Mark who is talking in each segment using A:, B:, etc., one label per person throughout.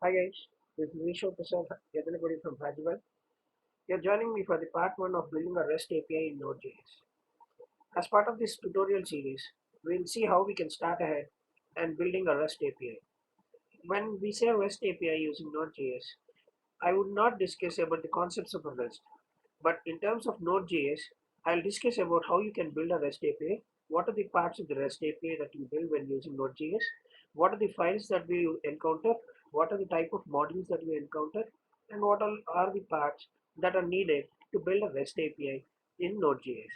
A: Hi guys, this is Visho Prasad Yadalapudi from Hyderabad. You're joining me for the part 1 of building a REST API in Node.js. As part of this tutorial series, we'll see how we can start ahead and building a REST API. When we say REST API using Node.js, I would not discuss about the concepts of a REST, but in terms of Node.js, I'll discuss about how you can build a REST API, what are the parts of the REST API that you build when using Node.js, what are the files that we encounter, what are the type of modules that we encounter, and what all are the parts that are needed to build a REST API in Node.js.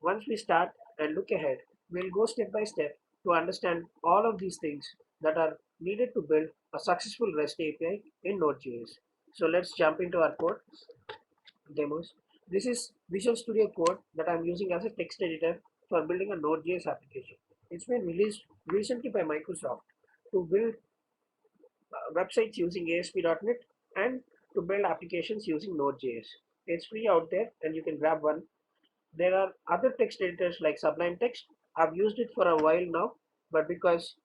A: Once we start and look ahead, we'll go step by step to understand all of these things that are needed to build a successful REST API in Node.js. So let's jump into our code demos. This is Visual Studio Code that I'm using as a text editor for building a Node.js application. It's been released recently by Microsoft to build websites using ASP.NET and to build applications using Node.js. It's free out there and you can grab one. There are other text editors like Sublime Text. I've used it for a while now, but because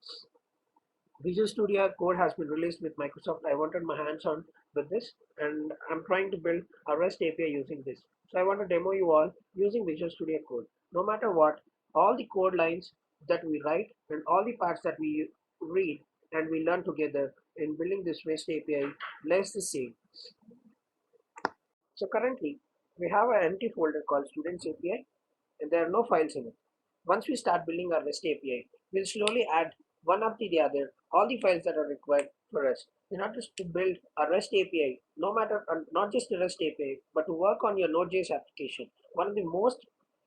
A: Visual Studio Code has been released with Microsoft, I wanted my hands on with this and I'm trying to build a REST API using this. So I want to demo you all using Visual Studio Code. No matter what, all the code lines that we write and all the parts that we read and we learn together in building this REST API lies the same. So currently we have an empty folder called Students API and there are no files in it. Once we start building our REST API, we'll slowly add one after the other all the files that are required for us. In order to build a REST API, no matter not just a REST API, but to work on your Node.js application, one of the most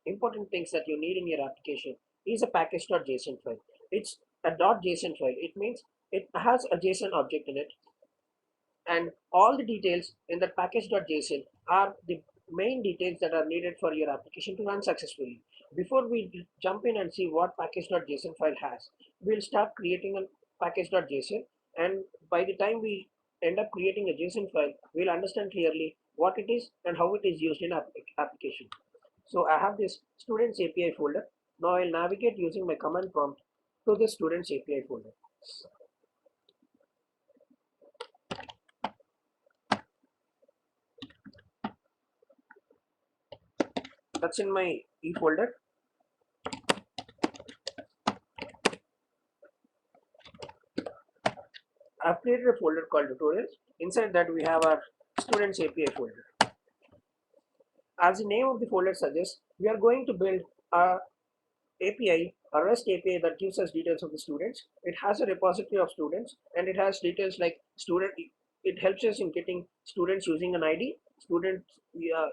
A: important things that you need in your application is a package.json file. It's a .json file. It means it has a JSON object in it and all the details in that package.json are the main details that are needed for your application to run successfully. Before we jump in and see what package.json file has, we'll start creating a package.json, and by the time we end up creating a JSON file, we'll understand clearly what it is and how it is used in application. So I have this students API folder. Now I'll navigate using my command prompt to the students API folder. That's in my E folder. I've created a folder called tutorials. Inside that we have our students API folder. As the name of the folder suggests, we are going to build a API, a REST API that gives us details of the students. It has a repository of students and it has details like student. It helps us in getting students using an ID, students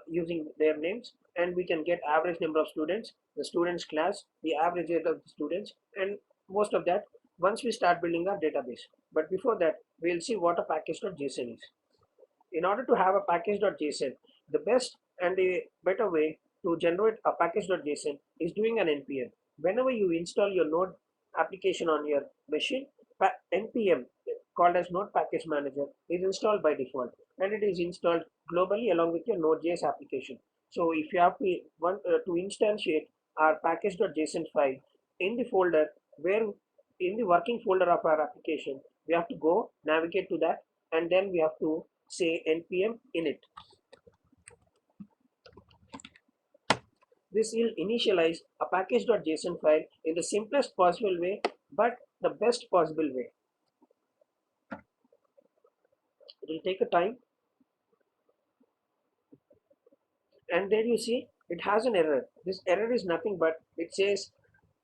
A: using their names, and we can get average number of students, the students class, the average age of the students, and most of that once we start building our database. But before that, we'll see what a package.json is. In order to have a package.json, the best and the better way to generate a package.json is doing an npm. Whenever you install your Node application on your machine, npm, called as Node Package Manager, is installed by default and it is installed globally along with your Node.js application. So if you have to want to instantiate our package.json file in the folder where in the working folder of our application, we have to go navigate to that and then we have to say npm init. This will initialize a package.json file in the simplest possible way, but the best possible way. It will take a time, and there you see it has an error. This error is nothing but it says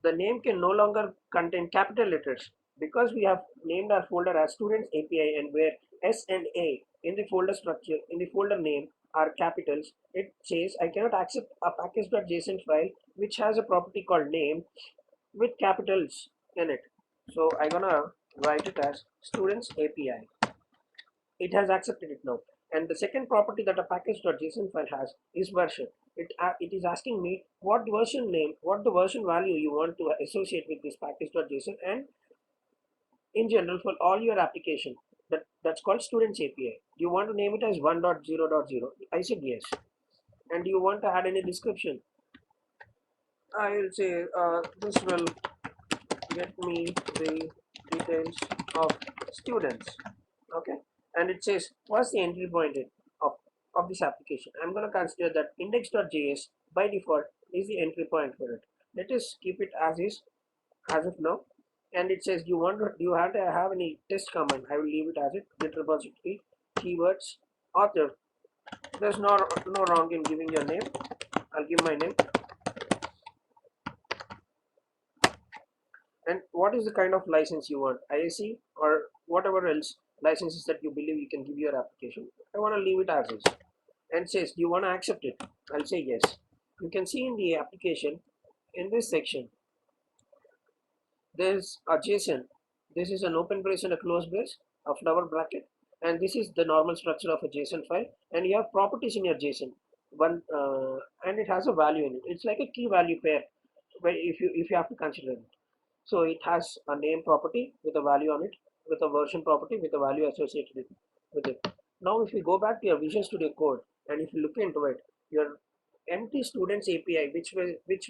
A: the name can no longer contain capital letters because we have named our folder as students API and where S and A in the folder structure in the folder name are capitals. It says I cannot accept a package.json file which has a property called name with capitals in it. So I'm gonna write it as students API. It has accepted it now. And the second property that a package.json file has is version. It is asking me what version name, what the version value you want to associate with this package.json, and in general for all your application. That's called students API. Do you want to name it as 1.0.0? I said yes. And do you want to add any description? I will say this will get me the details of students. Okay. and it says what's the entry point of, of this application. I'm going to consider that index.js by default is the entry point for it. Let us keep it as is as of now. And it says you have to have any test command. I will leave it as it. Git repository, keywords, author. There's no wrong in giving your name. I'll give my name. And what is the kind of license you want, ISC or whatever else licenses that you believe you can give your application. I want to leave it as is. And says, do you want to accept it? I'll say yes. You can see in the application, in this section, there's a JSON. This is an open brace and a close brace, a flower bracket, and this is the normal structure of a JSON file. And you have properties in your JSON, and it has a value in it. It's like a key value pair, where if you have to consider it. So it has a name property with a value on it, with a version property with a value associated with it. Now, if you go back to your Visual Studio Code and if you look into it, your empty students API, which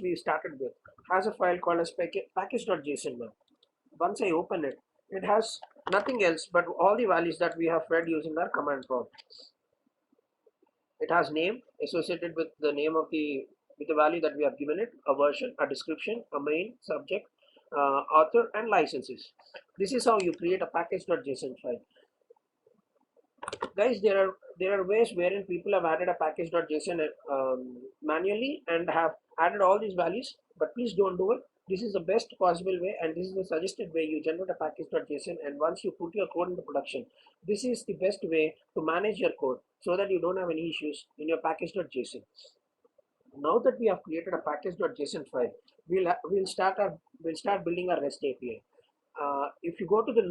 A: we started with, has a file called as package.json now. Once I open it, it has nothing else but all the values that we have read using our command prompt. It has name associated with the name of with the value that we have given it, a version, a description, a main, subject, author, and licenses. This is how you create a package.json file. Guys, there are ways wherein people have added a package.json manually and have added all these values, but please don't do it. This is the best possible way, and this is the suggested way you generate a package.json. And once you put your code into production, this is the best way to manage your code so that you don't have any issues in your package.json. Now that we have created a package.json file, we'll start building our REST API. If you go to the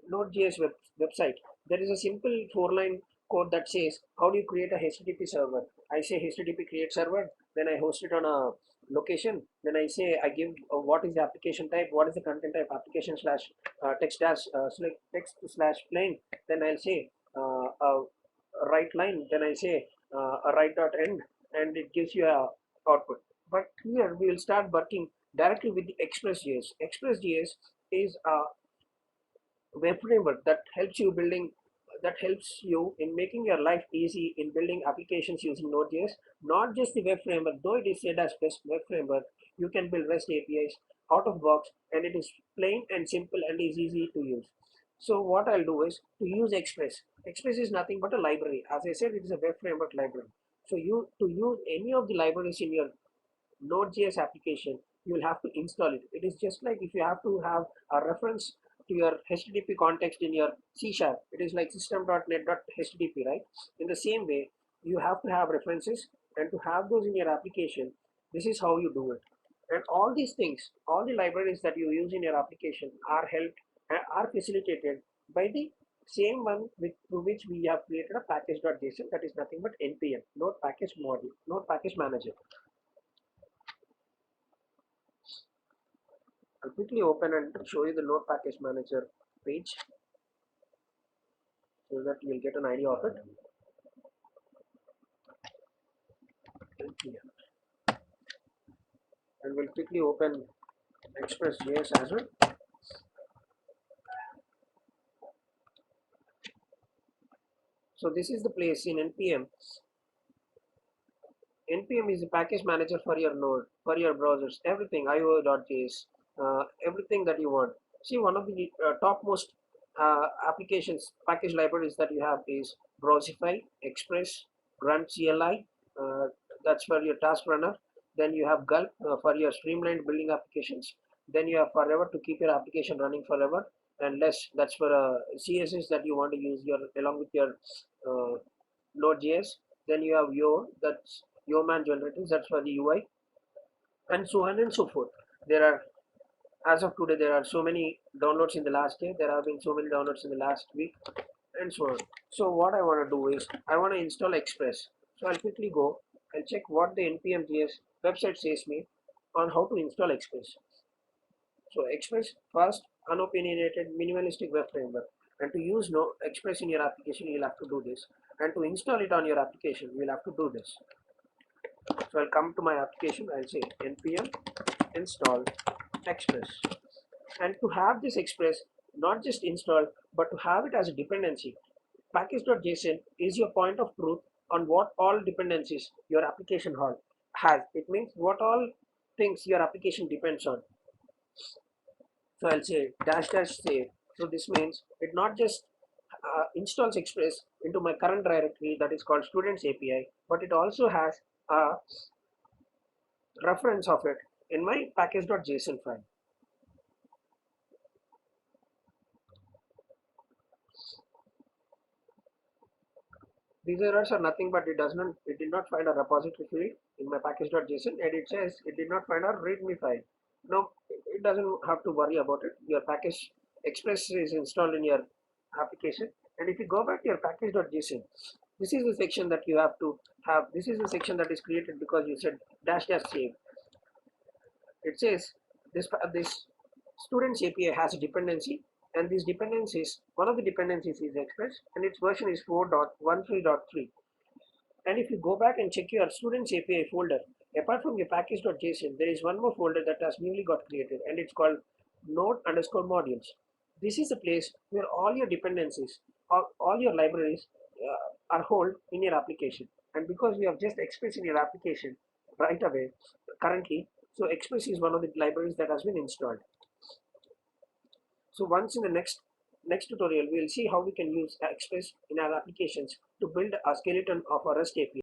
A: Node.js website, there is a simple 4-line code that says how do you create a HTTP server. I say HTTP create server, then I host it on a location, then I say I give what is the application type, what is the content type, application slash text slash plain, then I'll say a write line, then I say a write dot end, and it gives you a output. But here we will start working directly with the Express.js. Express.js is a web framework that helps you in making your life easy in building applications using Node.js. Not just the web framework, though it is said as best web framework, you can build REST APIs out of box, and it is plain and simple and is easy to use. So what I'll do is to use Express. Express is nothing but a library. As I said, it is a web framework library. So to use any of the libraries in your Node.js application, you will have to install it. It is just like if you have to have a reference to your HTTP context in your C#. It is like system.net.htp, right? In the same way, you have to have references, and to have those in your application, this is how you do it. And all these things, all the libraries that you use in your application are facilitated by the same one through which we have created a package.json, that is nothing but npm, node package module, node package manager. I'll quickly open and show you the node package manager page so that you'll get an idea of it. And we'll quickly open Express.js as well. So this is the place in npm. npm is the package manager for your node, for your browsers, everything, io.js, everything that you want. See, one of the topmost applications package libraries that you have is Browsify, Express, Grunt CLI, that's for your task runner. Then you have Gulp for your streamlined building applications. Then you have Forever to keep your application running forever, and Less, that's for CSS that you want to use along with your Node.js. Then you have Yo, that's Yeoman generators, that's for the UI, and so on and so forth. There are, as of today, there are so many downloads in the last day. There have been so many downloads in the last week, and so on. So what I want to do is I want to install Express. So I'll quickly go and check what the npm.js website says me on how to install Express. So Express, fast, unopinionated, minimalistic web framework. And to use Express in your application, you'll have to do this. And to install it on your application, you'll have to do this. So I'll come to my application. I'll say npm install Express. And to have this Express not just installed, but to have it as a dependency. Package.json is your point of truth on what all dependencies your application has. It means what all things your application depends on. So I'll say dash dash save. So this means it not just installs Express into my current directory that is called Students API, but it also has a reference of it in my package.json file. These errors are nothing but it did not find a repository field in my package.json, and it says it did not find a readme file. No, it doesn't have to worry about it. Your package Express is installed in your application, and if you go back to your package.json, this is the section that you have to have. This is the section that is created because you said dash dash save. It says this students API has a dependency, and these dependencies, one of the dependencies is Express, and its version is 4.13.3. And if you go back and check your students API folder, apart from your package.json, there is one more folder that has newly got created, and it's called node underscore modules. This is a place where all your dependencies, all your libraries are held in your application. And because you have just Express in your application right away, currently, so Express is one of the libraries that has been installed. So once in the next tutorial, we'll see how we can use Express in our applications to build a skeleton of a REST API.